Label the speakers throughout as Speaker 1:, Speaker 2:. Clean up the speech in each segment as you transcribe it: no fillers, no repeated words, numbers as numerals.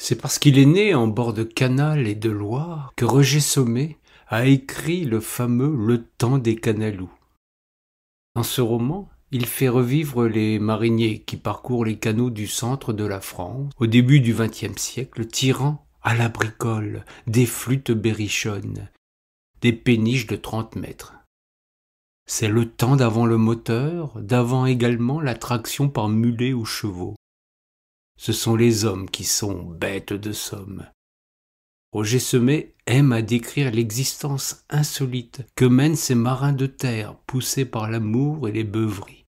Speaker 1: C'est parce qu'il est né en bord de canal et de Loire que Roger Sommet a écrit le fameux Le Temps des Canalous. Dans ce roman, il fait revivre les mariniers qui parcourent les canaux du centre de la France au début du XXe siècle, tirant à la bricole des flûtes berrichonnes, des péniches de 30 mètres. C'est le temps d'avant le moteur, d'avant également la traction par mulets ou chevaux. Ce sont les hommes qui sont bêtes de somme. Roger Sommet aime à décrire l'existence insolite que mènent ces marins de terre poussés par l'amour et les beuveries.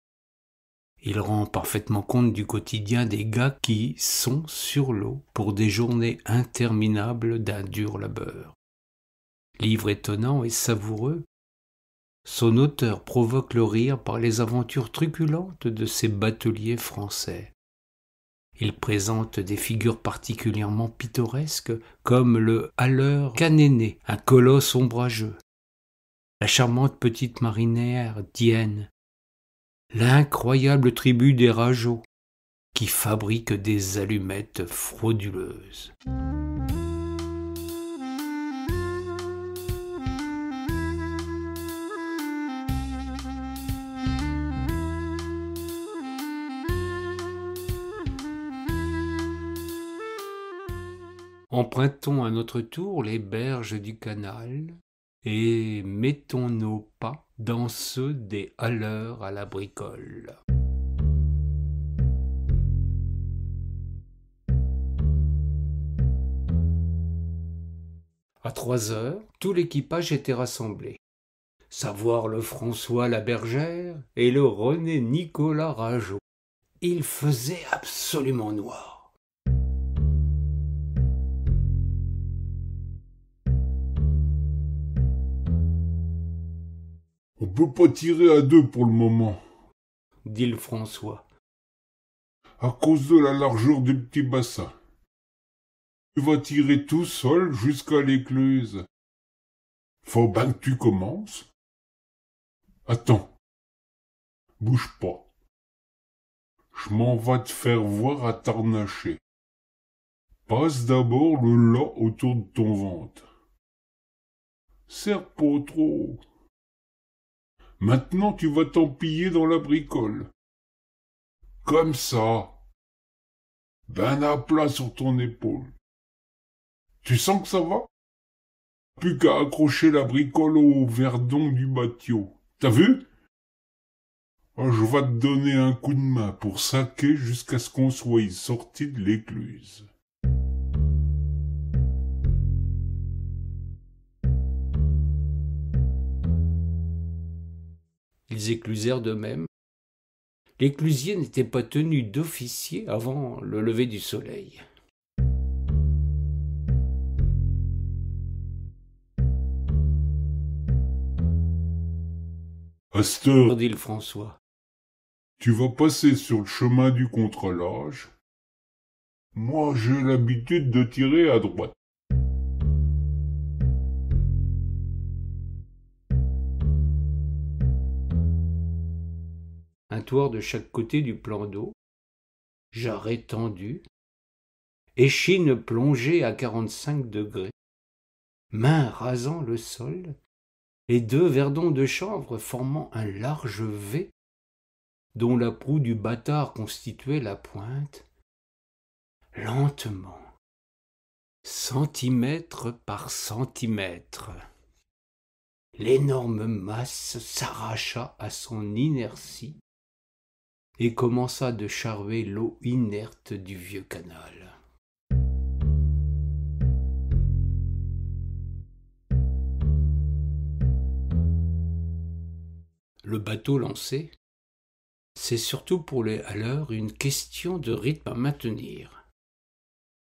Speaker 1: Il rend parfaitement compte du quotidien des gars qui sont sur l'eau pour des journées interminables d'un dur labeur. Livre étonnant et savoureux, son auteur provoque le rire par les aventures truculentes de ces bateliers français. Il présente des figures particulièrement pittoresques comme le haleur Canéné, un colosse ombrageux, la charmante petite marinière Dienne, l'incroyable tribu des rageaux qui fabriquent des allumettes frauduleuses. Empruntons à notre tour les berges du canal et mettons nos pas dans ceux des haleurs à la bricole. À 3 heures, tout l'équipage était rassemblé. Savoir le François Labergère et le René Nicolas Rageot. Il faisait absolument noir.
Speaker 2: On peut pas tirer à deux pour le moment,
Speaker 1: Dit le François.
Speaker 2: à cause de la largeur du petit bassin. Tu vas tirer tout seul jusqu'à l'écluse. Faut bien que tu commences. Attends, bouge pas. Je m'en vais te faire voir à t'arnacher. Passe d'abord le là autour de ton ventre. Serre pas trop. Maintenant tu vas t'empiller dans la bricole. Comme ça. Ben à plat sur ton épaule. Tu sens que ça va? Plus qu'à accrocher la bricole au verdon du bâtio. T'as vu? Oh, je vais te donner un coup de main pour saquer jusqu'à ce qu'on soit sorti de l'écluse.
Speaker 1: Ils éclusèrent d'eux-mêmes. L'éclusier n'était pas tenu d'officier avant le lever du soleil.
Speaker 2: À cette heure,
Speaker 1: Dit le François.
Speaker 2: tu vas passer sur le chemin du contrôlage. Moi, j'ai l'habitude de tirer à droite.
Speaker 1: Un toit de chaque côté du plan d'eau, jarret tendu, échine plongée à 45 degrés, main rasant le sol, et 2 verdons de chanvre formant un large V dont la proue du bâtard constituait la pointe, lentement, centimètre par centimètre. L'énorme masse s'arracha à son inertie et commença de charber l'eau inerte du vieux canal. Le bateau lancé, c'est surtout pour les haleurs une question de rythme à maintenir.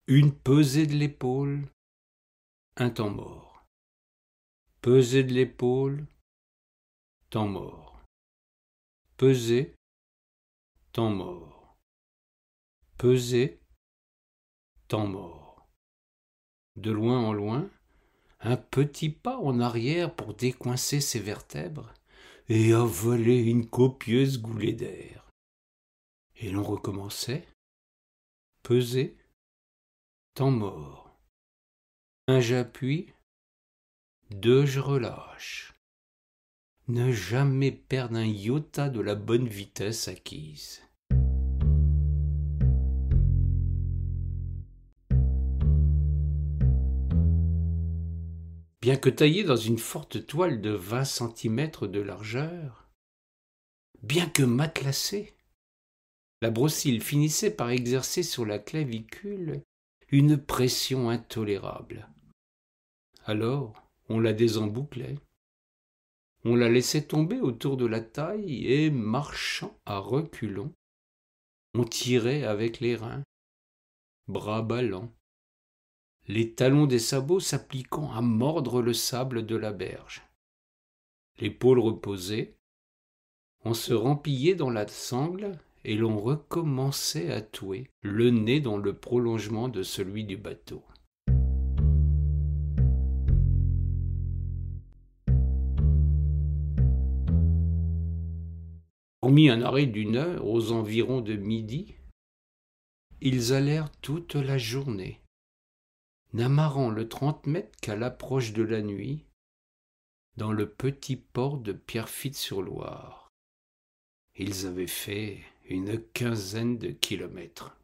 Speaker 1: Une pesée de l'épaule, un temps mort. Pesée de l'épaule, temps mort. Pesée, temps mort. Pesée, temps mort. De loin en loin, un petit pas en arrière pour décoincer ses vertèbres et avaler une copieuse goulée d'air. Et l'on recommençait, pesé, temps mort. 1 j'appuie, 2 je relâche. Ne jamais perdre un iota de la bonne vitesse acquise. Bien que taillée dans une forte toile de 20 centimètres de largeur, bien que matelassée, la brossille finissait par exercer sur la clavicule une pression intolérable. Alors, on la désembouclait, on la laissait tomber autour de la taille et, marchant à reculons, on tirait avec les reins, bras ballants, les talons des sabots s'appliquant à mordre le sable de la berge. L'épaule reposée, on se rempillait dans la sangle et l'on recommençait à touer, le nez dans le prolongement de celui du bateau. Hormis un arrêt d'1 heure aux environs de midi, ils allèrent toute la journée, n'amarrant le 30 mètres qu'à l'approche de la nuit, dans le petit port de Pierrefitte-sur-Loire. Ils avaient fait une 15aine de kilomètres.